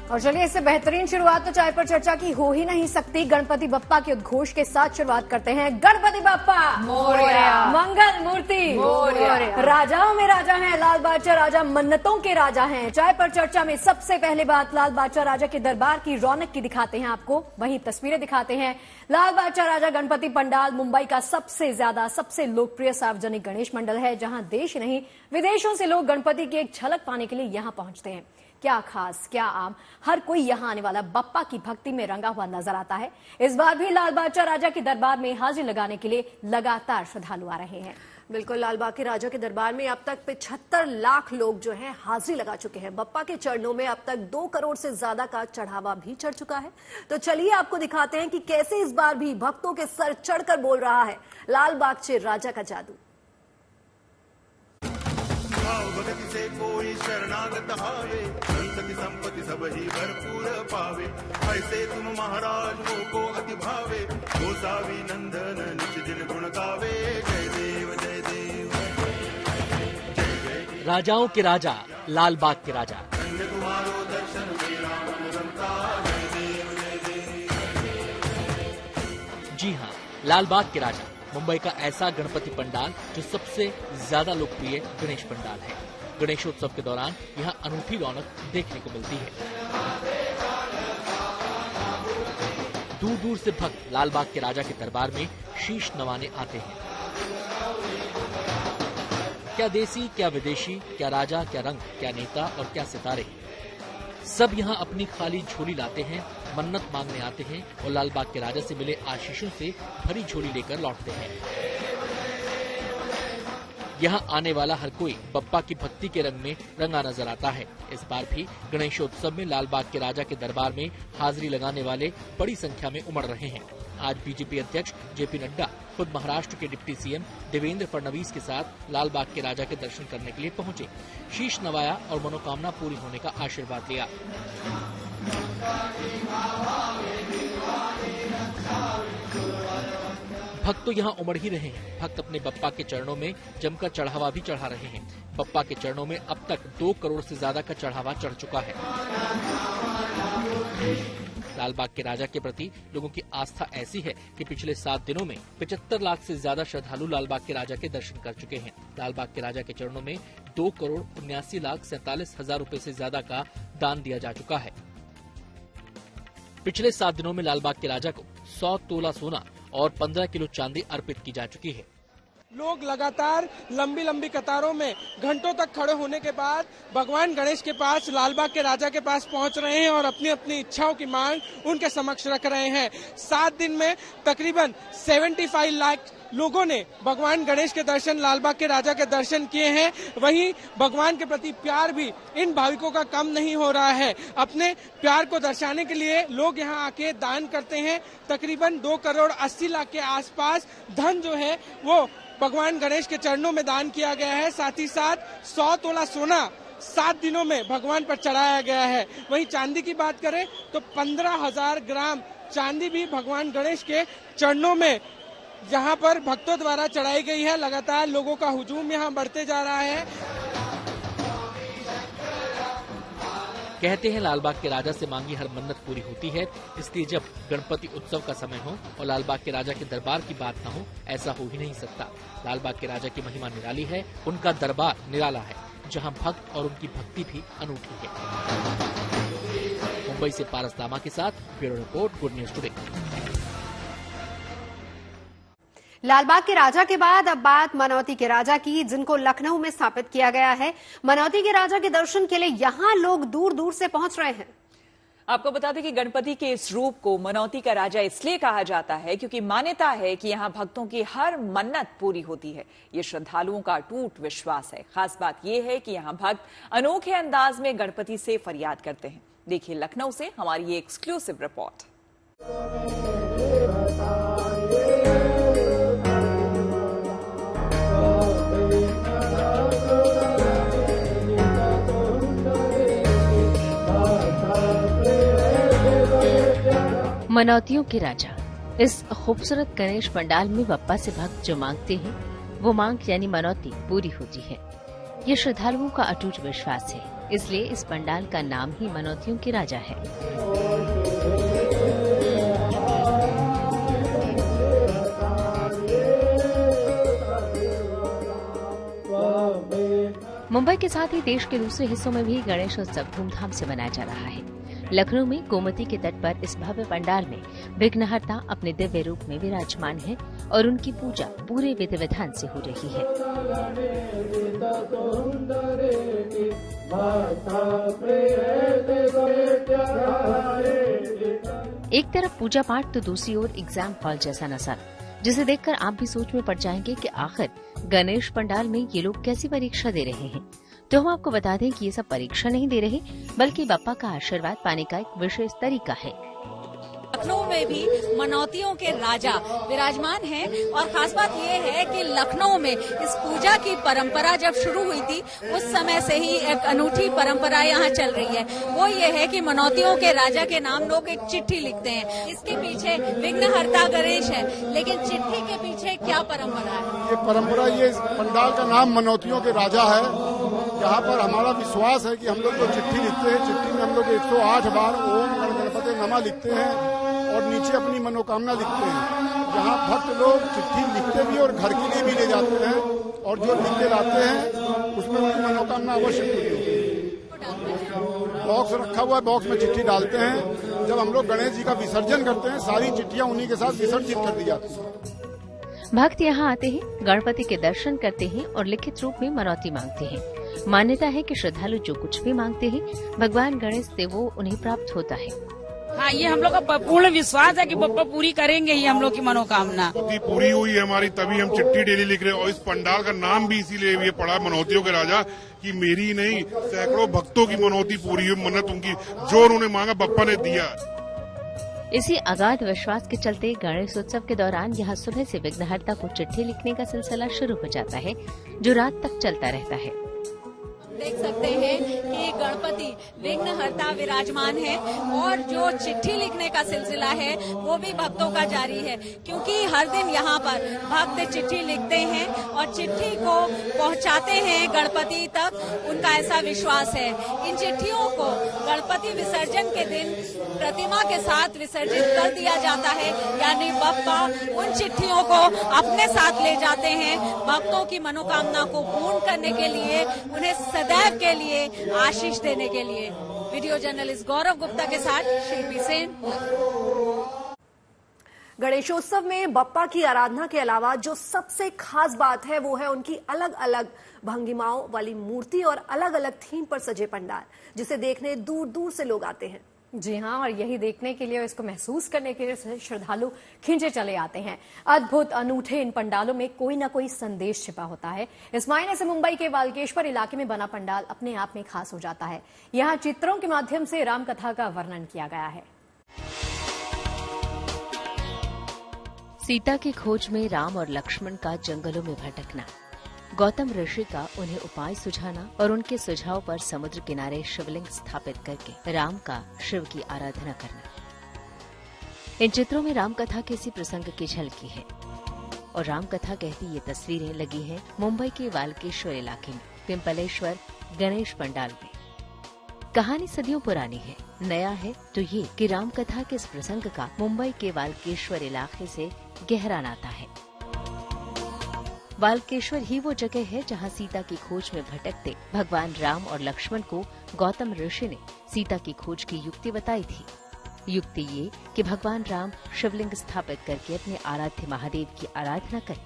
और चलिए इससे बेहतरीन शुरुआत तो चाय पर चर्चा की हो ही नहीं सकती। गणपति बप्पा के उद्घोष के साथ शुरुआत करते हैं। गणपति बप्पा मोरया, मंगल मूर्ति मोरया, राजाओं में राजा हैं, लाल बादशाह राजा मन्नतों के राजा हैं। चाय पर चर्चा में सबसे पहले बात लाल बादशाह राजा के दरबार की रौनक की दिखाते हैं आपको, वहीं तस्वीरें दिखाते हैं। लाल बादशाह राजा गणपति पंडाल मुंबई का सबसे लोकप्रिय सार्वजनिक गणेश मंडल है, जहां देश ही नहीं विदेशों से लोग गणपति की एक झलक पाने के लिए यहां पहुंचते हैं। क्या खास क्या आम, हर कोई यहां आने वाला बप्पा की भक्ति में रंगा हुआ नजर आता है। इस बार भी लाल बादशाह राजा के दरबार में हाजिरी लगाने के लिए लगातार श्रद्धालु आ रहे हैं। बिल्कुल, लाल बाग के राजा के दरबार में अब तक 75 लाख लोग जो हैं हाजिरी लगा चुके हैं। बप्पा के चरणों में अब तक 2 करोड़ से ज्यादा का चढ़ावा भी चढ़ चुका है। तो चलिए आपको दिखाते हैं कि कैसे इस बार भी भक्तों के सर चढ़कर बोल रहा है लाल बागचे राजा का जादू। भक्ति से कोई शरणागत हावे, संत की संपत्ति सब ही भरपूर पावे। ऐसे तुम महाराज को अति भावे, गोसावी नंदन निज दिन गुण गावे। जय देव जय देव जय जय। राजाओं के राजा लाल बाग के राजा, धन्य तुम्हारो दर्शन मेरा मन रमता। जय देव जय देव। जी हाँ, लाल बाग के राजा मुंबई का ऐसा गणपति पंडाल जो सबसे ज्यादा लोकप्रिय गणेश पंडाल है। गणेशोत्सव के दौरान यहाँ अनूठी रौनक देखने को मिलती है। दूर दूर से भक्त लाल बाग के राजा के दरबार में शीश नवाने आते हैं। क्या देसी क्या विदेशी, क्या राजा क्या रंग, क्या नेता और क्या सितारे, सब यहाँ अपनी खाली झोली लाते हैं, मन्नत मांगने आते हैं और लाल बाग के राजा से मिले आशीषों से भरी झोली लेकर लौटते हैं। यहाँ आने वाला हर कोई बप्पा की भक्ति के रंग में रंगा नजर आता है। इस बार भी गणेशोत्सव में लाल बाग के राजा के दरबार में हाजिरी लगाने वाले बड़ी संख्या में उमड़ रहे हैं। आज बीजेपी अध्यक्ष जेपी नड्डा खुद महाराष्ट्र के डिप्टी सीएम देवेंद्र फडणवीस के साथ लाल बाग के राजा के दर्शन करने के लिए पहुंचे, शीश नवाया और मनोकामना पूरी होने का आशीर्वाद लिया। भक्त तो यहाँ उमड़ ही रहे हैं। भक्त अपने बप्पा के चरणों में जमकर चढ़ावा भी चढ़ा रहे हैं। बप्पा के चरणों में अब तक 2 करोड़ से ज्यादा का चढ़ावा चढ़ चुका है। लाल बाग के राजा के प्रति लोगों की आस्था ऐसी है कि पिछले 7 दिनों में 75 लाख से ज्यादा श्रद्धालु लाल बाग के राजा के दर्शन कर चुके हैं। लाल बाग के राजा के चरणों में 2 करोड़ 79,47,000 रूपए से ज्यादा का दान दिया जा चुका है। पिछले 7 दिनों में लाल बाग के राजा को 100 तोला सोना और 15 किलो चांदी अर्पित की जा चुकी है। लोग लगातार लंबी लंबी कतारों में घंटों तक खड़े होने के बाद भगवान गणेश के पास, लाल बाग के राजा के पास पहुंच रहे हैं और अपनी अपनी इच्छाओं की मांग उनके समक्ष रख रहे हैं। 7 दिन में तकरीबन 75 लाख लोगों ने भगवान गणेश के दर्शन, लाल बाग के राजा के दर्शन किए हैं। वहीं भगवान के प्रति प्यार भी इन भाविकों का कम नहीं हो रहा है। अपने प्यार को दर्शाने के लिए लोग यहाँ आके दान करते हैं। तकरीबन 2 करोड़ 80 लाख के आसपास धन जो है वो भगवान गणेश के चरणों में दान किया गया है। साथ ही साथ 100 तोला सोना 7 दिनों में भगवान पर चढ़ाया गया है। वहीं चांदी की बात करें तो 15,000 ग्राम चांदी भी भगवान गणेश के चरणों में यहाँ पर भक्तों द्वारा चढ़ाई गई है। लगातार लोगों का हुजूम यहाँ बढ़ते जा रहा है। कहते हैं लाल बाग के राजा से मांगी हर मन्नत पूरी होती है, इसलिए जब गणपति उत्सव का समय हो और लाल बाग के राजा के दरबार की बात न हो, ऐसा हो ही नहीं सकता। लाल बाग के राजा की महिमा निराली है, उनका दरबार निराला है, जहां भक्त और उनकी भक्ति भी अनूठी है। मुंबई से पारस दामा के साथ bureau report, good news today. Lalbaug के राजा के बाद अब बात मनौती के राजा की, जिनको लखनऊ में स्थापित किया गया है। मनौती के राजा के दर्शन के लिए यहां लोग दूर दूर से पहुंच रहे हैं। आपको बता दें कि गणपति के इस रूप को मनौती का राजा इसलिए कहा जाता है क्योंकि मान्यता है कि यहाँ भक्तों की हर मन्नत पूरी होती है। ये श्रद्धालुओं का अटूट विश्वास है। खास बात यह है कि यहाँ भक्त अनोखे अंदाज में गणपति से फरियाद करते हैं। देखिए लखनऊ से हमारी ये एक्सक्लूसिव रिपोर्ट। मनौतियों के राजा, इस खूबसूरत गणेश पंडाल में बप्पा से भक्त जो मांगते हैं वो मांग यानी मनौती पूरी होती है। ये श्रद्धालुओं का अटूट विश्वास है। इसलिए इस पंडाल का नाम ही मनौतियों के राजा है। मुंबई के साथ ही देश के दूसरे हिस्सों में भी गणेश उत्सव धूमधाम से मनाया जा रहा है। लखनऊ में गोमती के तट पर इस भव्य पंडाल में विघ्नहर्ता अपने दिव्य रूप में विराजमान है और उनकी पूजा पूरे विधि विधान से हो रही है। एक तरफ पूजा पाठ तो दूसरी ओर एग्जाम हॉल जैसा नजारा, जिसे देखकर आप भी सोच में पड़ जाएंगे कि आखिर गणेश पंडाल में ये लोग कैसी परीक्षा दे रहे हैं। तो हम आपको बता दें कि ये सब परीक्षा नहीं दे रहे, बल्कि बप्पा का आशीर्वाद पाने का एक विशेष तरीका है। लखनऊ में भी मनौतियों के राजा विराजमान हैं और खास बात यह है कि लखनऊ में इस पूजा की परंपरा जब शुरू हुई थी उस समय से ही एक अनूठी परंपरा यहाँ चल रही है। वो ये है कि मनौतियों के राजा के नाम लोग एक चिट्ठी लिखते हैं। इसके पीछे विघ्नहर्ता गणेश है, लेकिन चिट्ठी के पीछे क्या परंपरा है? ये परंपरा, ये पंडाल का नाम मनौतियों के राजा है। यहाँ पर हमारा विश्वास है कि हम लोग जो चिट्ठी लिखते हैं, चिट्ठी में हम लोग 108 बार ओम गणपति नमः लिखते हैं और नीचे अपनी मनोकामना लिखते हैं। यहाँ भक्त लोग चिट्ठी लिखते भी और घर के लिए भी ले जाते हैं और जो लिख के लाते हैं उसमें उनकी मनोकामना अवश्य पूरी होती है। बॉक्स रखा हुआ है, बॉक्स में चिट्ठी डालते हैं। जब हम लोग गणेश जी का विसर्जन करते हैं, सारी चिट्ठियाँ उन्हीं के साथ विसर्जित कर दी जाती हैं। भक्त यहाँ आते हैं, गणपति के दर्शन करते हैं और लिखित रूप में मनौती मांगते हैं। मान्यता है कि श्रद्धालु जो कुछ भी मांगते हैं भगवान गणेश से वो उन्हें प्राप्त होता है। हाँ, ये हम लोग का पूर्ण विश्वास है कि बप्पा पूरी करेंगे ही हम लोग की मनोकामना। पूरी हुई है हमारी, तभी हम चिट्ठी डेली लिख रहे हैं। और इस पंडाल का नाम भी इसीलिए ये पड़ा मनौतियों के राजा, कि मेरी नहीं सैकड़ों भक्तों की मनौती पूरी हुई, मन्नत उनकी जो उन्होंने मांगा बप्पा ने दिया। इसी अगाध विश्वास के चलते गणेश उत्सव के दौरान यहाँ सुबह से विघ्नहर्ता को चिट्ठी लिखने का सिलसिला शुरू हो जाता है, जो रात तक चलता रहता है। देख सकते हैं कि गणपति विघ्नहर्ता विराजमान है और जो चिट्ठी लिखने का सिलसिला है वो भी भक्तों का जारी है, क्योंकि हर दिन यहाँ पर भक्त चिट्ठी लिखते हैं और चिट्ठी को पहुँचाते हैं गणपति तक, उनका ऐसा विश्वास है। इन चिट्ठियों को गणपति विसर्जन के दिन प्रतिमा के साथ विसर्जित कर दिया जाता है, यानी बप्पा उन चिट्ठियों को अपने साथ ले जाते हैं भक्तों की मनोकामना को पूर्ण करने के लिए, उन्हें सदैव के लिए आशीष देने के लिए। वीडियो जर्नलिस्ट गौरव गुप्ता के साथ शिल्पी सेन। गणेशोत्सव में बप्पा की आराधना के अलावा जो सबसे खास बात है वो है उनकी अलग अलग भंगिमाओं वाली मूर्ति और अलग अलग थीम पर सजे पंडाल, जिसे देखने दूर दूर से लोग आते हैं। जी हाँ, और यही देखने के लिए, इसको महसूस करने के लिए श्रद्धालु खिंचे चले आते हैं। अद्भुत अनूठे इन पंडालों में कोई ना कोई संदेश छिपा होता है। इस मायने से मुंबई के वाल्केश्वर इलाके में बना पंडाल अपने आप में खास हो जाता है। यहाँ चित्रों के माध्यम से राम कथा का वर्णन किया गया है। सीता की खोज में राम और लक्ष्मण का जंगलों में भटकना, गौतम ऋषि का उन्हें उपाय सुझाना और उनके सुझाव पर समुद्र किनारे शिवलिंग स्थापित करके राम का शिव की आराधना करना। इन चित्रों में राम कथा के इसी प्रसंग की झलकी है और राम कथा कहती ये तस्वीरें लगी हैं मुंबई के वाल्केश्वर इलाके में पिंपलेश्वर गणेश पंडाल में। कहानी सदियों पुरानी है, नया है तो ये कि राम कथा के इस प्रसंग का मुंबई के वाल्केश्वर इलाके से गहरा नाता है। वाल्केश्वर ही वो जगह है जहां सीता की खोज में भटकते भगवान राम और लक्ष्मण को गौतम ऋषि ने सीता की खोज की युक्ति बताई थी। युक्ति ये कि भगवान राम शिवलिंग स्थापित करके अपने आराध्य महादेव की आराधना करें।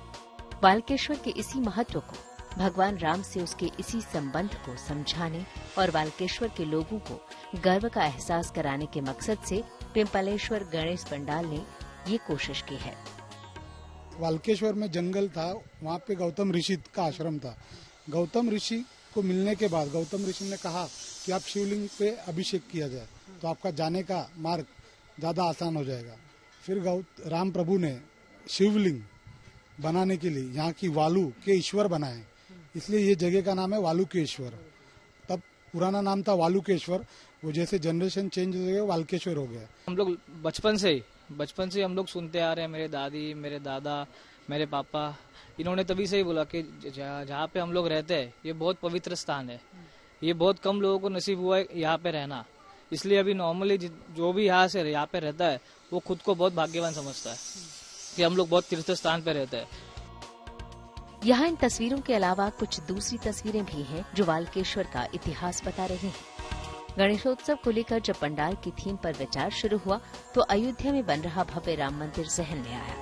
वाल्केश्वर के इसी महत्व को, भगवान राम से उसके इसी संबंध को समझाने और वाल्केश्वर के लोगों को गर्व का एहसास कराने के मकसद से पिंपलेश्वर गणेश पंडाल ने ये कोशिश की है। वाल्केश्वर में जंगल था, वहाँ पे गौतम ऋषि का आश्रम था। गौतम ऋषि को मिलने के बाद गौतम ऋषि ने कहा कि आप शिवलिंग पे अभिषेक किया जाए तो आपका जाने का मार्ग ज्यादा आसान हो जाएगा। फिर राम प्रभु ने शिवलिंग बनाने के लिए यहाँ की वालू के ईश्वर बनाए, इसलिए ये जगह का नाम है वालुकेश्वर। तब पुराना नाम था वालुकेश्वर, वो जैसे जनरेशन चेंज हो गया वाल्केश्वर हो गया। हम लोग बचपन से हम लोग सुनते आ रहे हैं, मेरे दादी, मेरे दादा, मेरे पापा, इन्होंने तभी से ही बोला कि जहाँ पे हम लोग रहते हैं ये बहुत पवित्र स्थान है, ये बहुत कम लोगों को नसीब हुआ है यहाँ पे रहना। इसलिए अभी नॉर्मली जो भी यहाँ से यहाँ पे रहता है वो खुद को बहुत भाग्यवान समझता है कि हम लोग बहुत तीर्थ स्थान पे रहते हैं। यहाँ इन तस्वीरों के अलावा कुछ दूसरी तस्वीरें भी हैं जो वाल्केश्वर का इतिहास बता रही हैं। गणेशोत्सव को लेकर जब पंडाल की थीम पर विचार शुरू हुआ तो अयोध्या में बन रहा भव्य राम मंदिर जहन में आया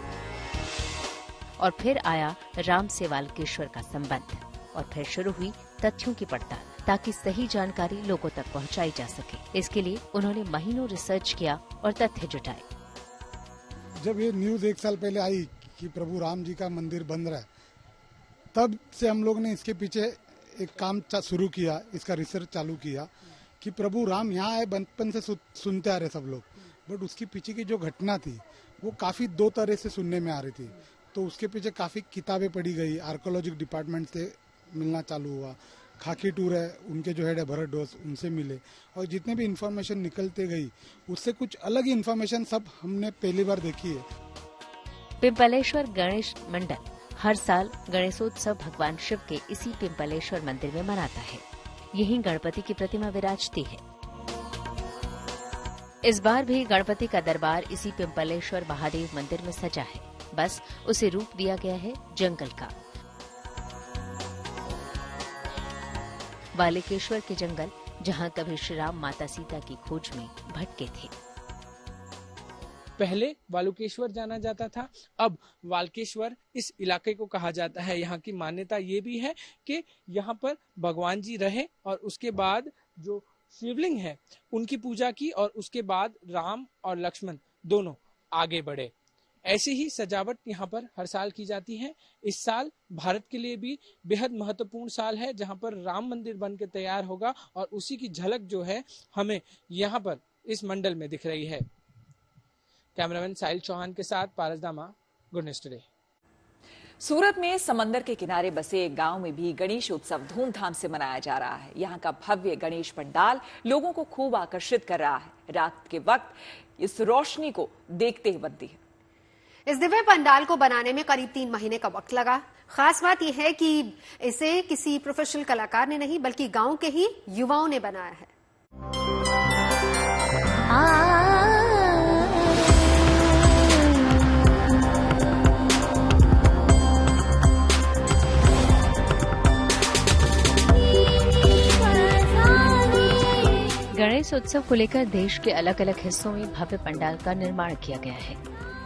और फिर आया राम से वाल्केश्वर का संबंध और फिर शुरू हुई तथ्यों की पड़ताल ताकि सही जानकारी लोगों तक पहुंचाई जा सके। इसके लिए उन्होंने महीनों रिसर्च किया और तथ्य जुटाए। जब ये न्यूज 1 साल पहले आई कि प्रभु राम जी का मंदिर बन रहा है, तब से हम लोग ने इसके पीछे एक काम शुरू किया, इसका रिसर्च चालू किया कि प्रभु राम यहाँ आए, बचपन से सुनते आ रहे सब लोग, बट उसके पीछे की जो घटना थी वो काफी 2 तरह से सुनने में आ रही थी। तो उसके पीछे काफी किताबें पढ़ी गई, आर्कोलॉजिक डिपार्टमेंट से मिलना चालू हुआ, खाकी टूर है उनके जो हेड है भरत डोस, उनसे मिले और जितने भी इंफॉर्मेशन निकलते गई उससे कुछ अलग ही इंफॉर्मेशन सब हमने पहली बार देखी है। पिंपलेश्वर गणेश मंडल हर साल गणेशोत्सव भगवान शिव के इसी पिंपलेश्वर मंदिर में मनाता है। यहीं गणपति की प्रतिमा विराजती है। इस बार भी गणपति का दरबार इसी पिंपलेश्वर महादेव मंदिर में सजा है, बस उसे रूप दिया गया है जंगल का। वाल्केश्वर के जंगल जहां कभी श्री राम माता सीता की खोज में भटके थे। पहले वालुकेश्वर जाना जाता था, अब वाल्केश्वर इस इलाके को कहा जाता है। यहाँ की मान्यता ये भी है कि यहाँ पर भगवान जी रहे और उसके बाद जो शिवलिंग है उनकी पूजा की और उसके बाद राम और लक्ष्मण दोनों आगे बढ़े। ऐसी ही सजावट यहाँ पर हर साल की जाती है। इस साल भारत के लिए भी बेहद महत्वपूर्ण साल है जहाँ पर राम मंदिर बन के तैयार होगा और उसी की झलक जो है हमें यहाँ पर इस मंडल में दिख रही है। कैमरामैन साहिल चौहान के साथ पारस दामा, गुड न्यूज टुडे। सूरत में समंदर के किनारे बसे एक गांव में भी गणेश उत्सव धूमधाम से मनाया जा रहा है। यहाँ का भव्य गणेश पंडाल लोगों को खूब आकर्षित कर रहा है। रात के वक्त इस रोशनी को देखते ही बनती है। इस दिव्य पंडाल को बनाने में करीब 3 महीने का वक्त लगा। खास बात यह है कि इसे किसी प्रोफेशनल कलाकार ने नहीं बल्कि गांव के ही युवाओं ने बनाया है। गणेश उत्सव को लेकर देश के अलग अलग हिस्सों में भव्य पंडाल का निर्माण किया गया है।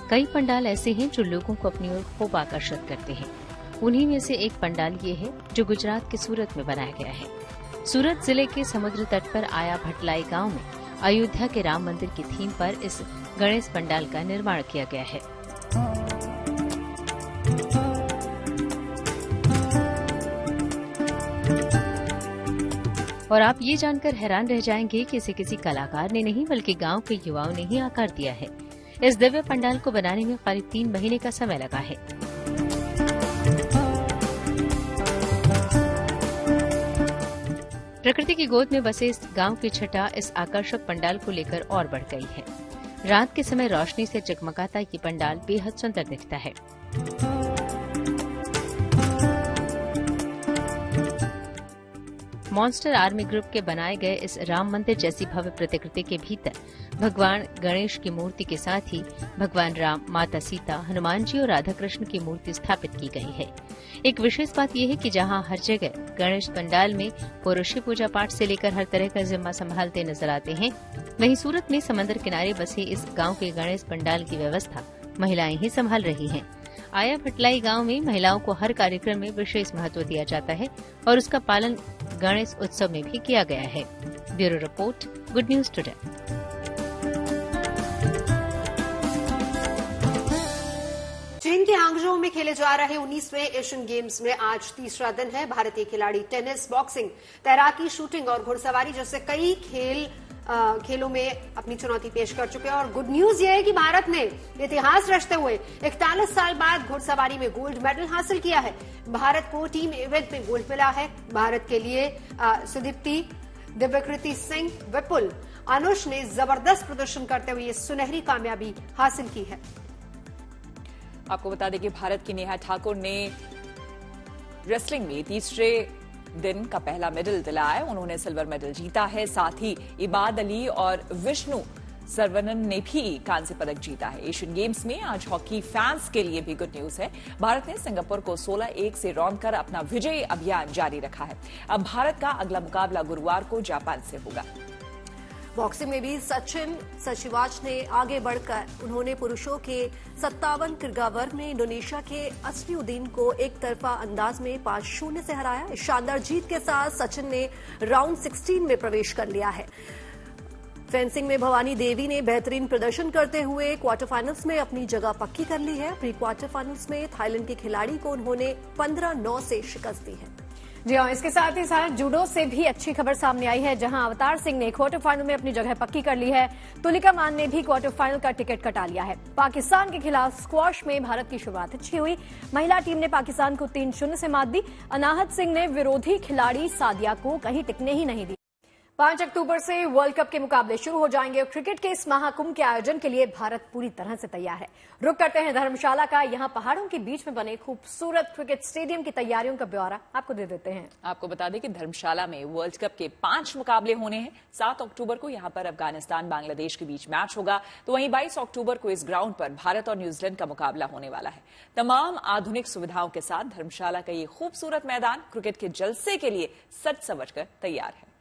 कई पंडाल ऐसे हैं जो लोगों को अपनी ओर खूब आकर्षित करते हैं। उन्हीं में से एक पंडाल ये है जो गुजरात के सूरत में बनाया गया है। सूरत जिले के समुद्र तट पर आया भटलाई गांव में अयोध्या के राम मंदिर की थीम पर इस गणेश पंडाल का निर्माण किया गया है। और आप ये जानकर हैरान रह जाएंगे कि इसे किसी कलाकार ने नहीं बल्कि गांव के युवाओं ने ही आकार दिया है। इस दिव्य पंडाल को बनाने में करीब 3 महीने का समय लगा है। प्रकृति की गोद में बसे इस गांव की छटा इस आकर्षक पंडाल को लेकर और बढ़ गई है। रात के समय रोशनी से जगमगाता ये पंडाल बेहद सुंदर दिखता है। मॉन्स्टर आर्मी ग्रुप के बनाए गए इस राम मंदिर जैसी भव्य प्रतिकृति के भीतर भगवान गणेश की मूर्ति के साथ ही भगवान राम, माता सीता, हनुमान जी और राधा कृष्ण की मूर्ति स्थापित की गई है। एक विशेष बात यह है कि जहां हर जगह गणेश पंडाल में पुरुष पूजा पाठ से लेकर हर तरह का जिम्मा संभालते नजर आते हैं, वहीं सूरत में समंदर किनारे बसे इस गांव के गणेश पंडाल की व्यवस्था महिलाएं ही संभाल रही हैं। आया भटलाई गांव में महिलाओं को हर कार्यक्रम में विशेष महत्व दिया जाता है और उसका पालन गणेश उत्सव में भी किया गया है। Bureau report, good news today. चीन के हांगझोउ में खेले जा रहे 19वें एशियन गेम्स में आज तीसरा दिन है। भारतीय खिलाड़ी टेनिस, बॉक्सिंग, तैराकी, शूटिंग और घुड़सवारी जैसे कई खेलों में अपनी चुनौती पेश कर चुके हैं। और गुड न्यूज ये है कि भारत ने इतिहास रचते हुए 41 साल बाद घुड़सवारी में गोल्ड मेडल हासिल किया है। भारत को टीम इवेंट में गोल्ड मिला है। भारत के लिए सुदीप्ति, दिव्यकृति सिंह, विपुल, अनुष ने जबरदस्त प्रदर्शन करते हुए ये सुनहरी कामयाबी हासिल की है। आपको बता दें कि भारत की नेहा ठाकुर ने रेसलिंग में तीसरे दिन का पहला मेडल दिलाया। उन्होंने सिल्वर मेडल जीता है। साथ ही इबाद अली और विष्णु सरवनन ने भी कांस्य पदक जीता है। एशियन गेम्स में आज हॉकी फैंस के लिए भी गुड न्यूज है। भारत ने सिंगापुर को 16-1 से रौंदकर अपना विजयी अभियान जारी रखा है। अब भारत का अगला मुकाबला गुरुवार को जापान से होगा। बॉक्सिंग में भी सचिन सशिवाच ने आगे बढ़कर उन्होंने पुरुषों के 57 किग्रा वर्ग में इंडोनेशिया के असफीउद्दीन को एक तरफा अंदाज में 5-0 से हराया। इस शानदार जीत के साथ सचिन ने राउंड 16 में प्रवेश कर लिया है। फेंसिंग में भवानी देवी ने बेहतरीन प्रदर्शन करते हुए क्वार्टर फाइनल्स में अपनी जगह पक्की कर ली है। प्री क्वार्टर फाइनल्स में थाईलैंड के खिलाड़ी को उन्होंने 15-9 से शिकस्त दी है। जी हाँ, इसके साथ ही साथ जूडो से भी अच्छी खबर सामने आई है, जहां अवतार सिंह ने क्वार्टर फाइनल में अपनी जगह पक्की कर ली है। तुलिका मान ने भी क्वार्टर फाइनल का टिकट कटा लिया है। पाकिस्तान के खिलाफ स्क्वॉश में भारत की शुरुआत अच्छी हुई। महिला टीम ने पाकिस्तान को 3-0 से मात दी। अनाहत सिंह ने विरोधी खिलाड़ी सादिया को कहीं टिकने ही नहीं दी। 5 अक्टूबर से वर्ल्ड कप के मुकाबले शुरू हो जाएंगे और क्रिकेट के इस महाकुंभ के आयोजन के लिए भारत पूरी तरह से तैयार है। रुक करते हैं धर्मशाला का। यहां पहाड़ों के बीच में बने खूबसूरत क्रिकेट स्टेडियम की तैयारियों का ब्यौरा आपको दे देते हैं। आपको बता दें कि धर्मशाला में वर्ल्ड कप के 5 मुकाबले होने हैं। 7 अक्टूबर को यहां पर अफगानिस्तान बांग्लादेश के बीच मैच होगा, तो वहीं 22 अक्टूबर को इस ग्राउंड पर भारत और न्यूजीलैंड का मुकाबला होने वाला है। तमाम आधुनिक सुविधाओं के साथ धर्मशाला का ये खूबसूरत मैदान क्रिकेट के जलसे के लिए सज सवज कर तैयार है।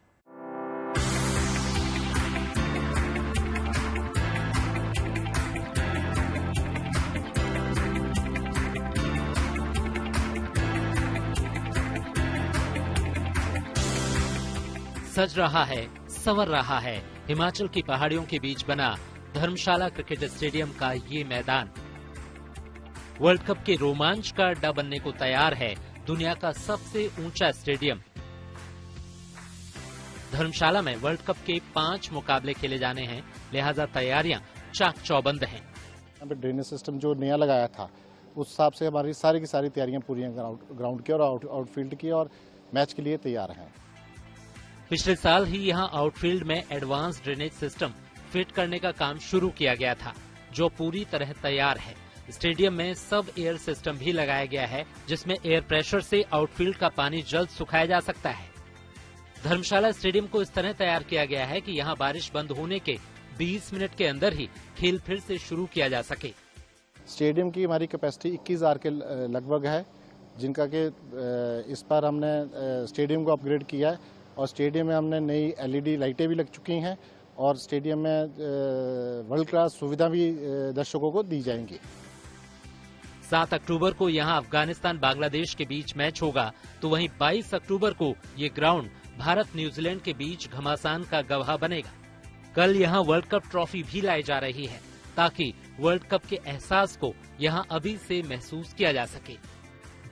सज रहा है, संवर रहा है हिमाचल की पहाड़ियों के बीच बना धर्मशाला क्रिकेट स्टेडियम का ये मैदान। वर्ल्ड कप के रोमांच का अड्डा बनने को तैयार है दुनिया का सबसे ऊंचा स्टेडियम। धर्मशाला में वर्ल्ड कप के 5 मुकाबले खेले जाने हैं, लिहाजा तैयारियां चाक चौबंद हैं। यहाँ पे ड्रेनेज सिस्टम जो नया लगाया था, उस हिसाब से हमारी सारी की सारी तैयारियां पूरी हैं ग्राउंड की और आउटफील्ड की, और मैच के लिए तैयार हैं। पिछले साल ही यहां आउटफील्ड में एडवांस ड्रेनेज सिस्टम फिट करने का काम शुरू किया गया था, जो पूरी तरह तैयार है। स्टेडियम में सब एयर सिस्टम भी लगाया गया है, जिसमें एयर प्रेशर से आउटफील्ड का पानी जल्द सुखाया जा सकता है। धर्मशाला स्टेडियम को इस तरह तैयार किया गया है कि यहां बारिश बंद होने के 20 मिनट के अंदर ही खेल फिर से शुरू किया जा सके। स्टेडियम की हमारी कैपेसिटी 21,000 के लगभग है, जिनका के इस बार हमने स्टेडियम को अपग्रेड किया है और स्टेडियम में हमने नई LED लाइटें भी लग चुकी हैं और स्टेडियम में वर्ल्ड क्लास सुविधा भी दर्शकों को दी जाएंगी। 7 अक्टूबर को यहां अफगानिस्तान बांग्लादेश के बीच मैच होगा, तो वहीं 22 अक्टूबर को ये ग्राउंड भारत न्यूजीलैंड के बीच घमासान का गवाह बनेगा। कल यहां वर्ल्ड कप ट्रॉफी भी लाई जा रही है, ताकि वर्ल्ड कप के एहसास को यहां अभी से महसूस किया जा सके।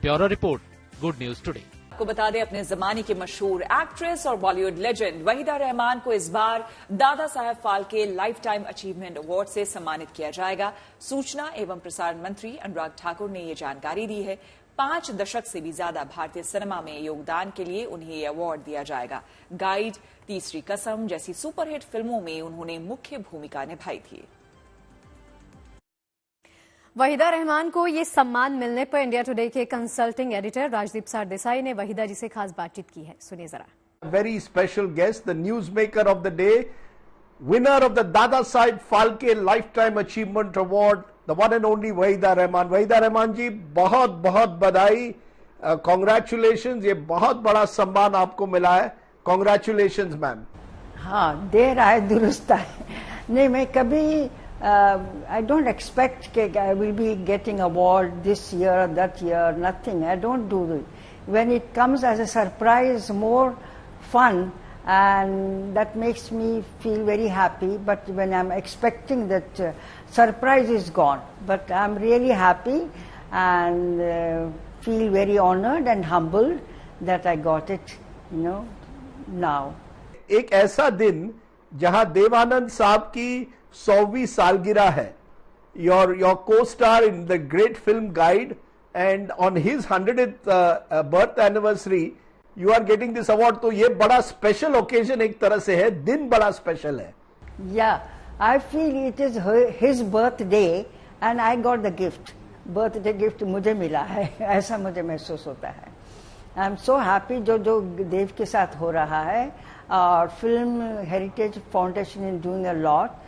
Bureau report, good news today. आपको बता दें, अपने जमाने की मशहूर एक्ट्रेस और बॉलीवुड लेजेंड वहीदा रहमान को इस बार Dada Saheb Phalke life time achievement award से सम्मानित किया जाएगा। सूचना एवं प्रसारण मंत्री अनुराग ठाकुर ने ये जानकारी दी है। 5 दशक से भी ज्यादा भारतीय सिनेमा में योगदान के लिए उन्हें ये अवार्ड दिया जाएगा। गाइड, तीसरी कसम जैसी सुपरहिट फिल्मों में उन्होंने मुख्य भूमिका निभाई थी। वहीदा रहमान को ये सम्मान मिलने पर इंडिया टुडे के कंसल्टिंग एडिटर राजदीप सरदेसाई ने वहीदा जी से खास बातचीत की है। सुनिए जरा। Very special guest, the news maker of the day, winner of the Dada Saheb Phalke life time achievement award, the one and only Waheeda Rehman. Waheeda Rehman ji, बहुत बहुत बधाई, कॉन्ग्रेचुलेशन। ये बहुत बड़ा सम्मान आपको मिला है, कॉन्ग्रेचुलेशन मैम। हाँ, देर आए दुरुस्त आए। नहीं, मैं कभी I don't expect that I will be getting award this year or that year, nothing. I don't do it. When it comes as a surprise, more fun, and that makes me feel very happy. But when I'm expecting that surprise is gone. But I'm really happy and feel very honored and humbled that I got it, now. एक ऐसा दिन जहां देवानंद साहब की 100वीं सालगिरह है, your co-star in the great film Guide, and on his 100th birth anniversary you are getting this award. तो ये बड़ा स्पेशल ओकेजन एक तरह से है, दिन बड़ा स्पेशल है। Yeah, I feel it is his birthday and I got the gift. Birthday gift मुझे मिला है, ऐसा मुझे महसूस होता है। आई एम सो हैप्पी जो देव के साथ हो रहा है, और film heritage foundation is doing a lot.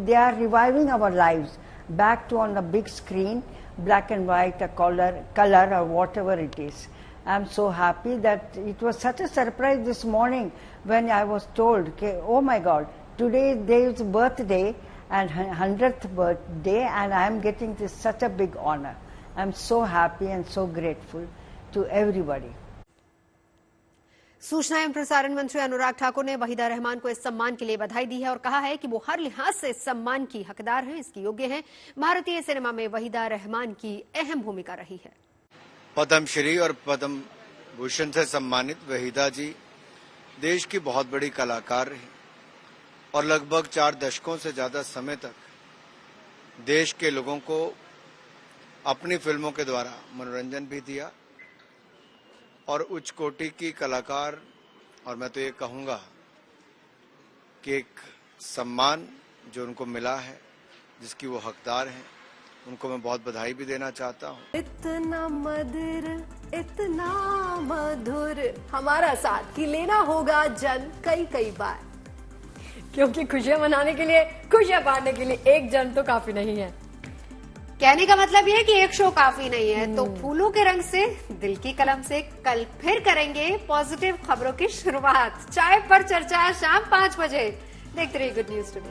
They are reviving our lives back to on the big screen, black and white, a color or whatever it is. I'm so happy that it was such a surprise this morning when I was told, okay, oh my God, today is Dev's birthday and 100th birthday, and I'm getting this such a big honor. I'm so happy and so grateful to everybody. सूचना एवं प्रसारण मंत्री अनुराग ठाकुर ने वहीदा रहमान को इस सम्मान के लिए बधाई दी है और कहा है कि वो हर लिहाज से इस सम्मान की हकदार हैं, इसकी योग्य हैं. भारतीय सिनेमा में वहीदा रहमान की अहम भूमिका रही है. पद्मश्री और पद्म भूषण से सम्मानित वहीदा जी देश की बहुत बड़ी कलाकार रही और लगभग 4 दशकों से ज्यादा समय तक देश के लोगों को अपनी फिल्मों के द्वारा मनोरंजन भी दिया और उच्च कोटि की कलाकार. और मैं तो ये कहूंगा कि एक सम्मान जो उनको मिला है, जिसकी वो हकदार हैं, उनको मैं बहुत बधाई भी देना चाहता हूँ. इतना मधुर हमारा साथ कि लेना होगा जन्म कई बार, क्योंकि खुशियां मनाने के लिए, खुशियां बांटने के लिए एक जन्म तो काफी नहीं है. कहने का मतलब ये है कि एक शो काफी नहीं है. तो फूलों के रंग से, दिल की कलम से कल फिर करेंगे पॉजिटिव खबरों की शुरुआत. चाय पर चर्चा शाम 5 बजे. देखते रहिए गुड न्यूज टुडे.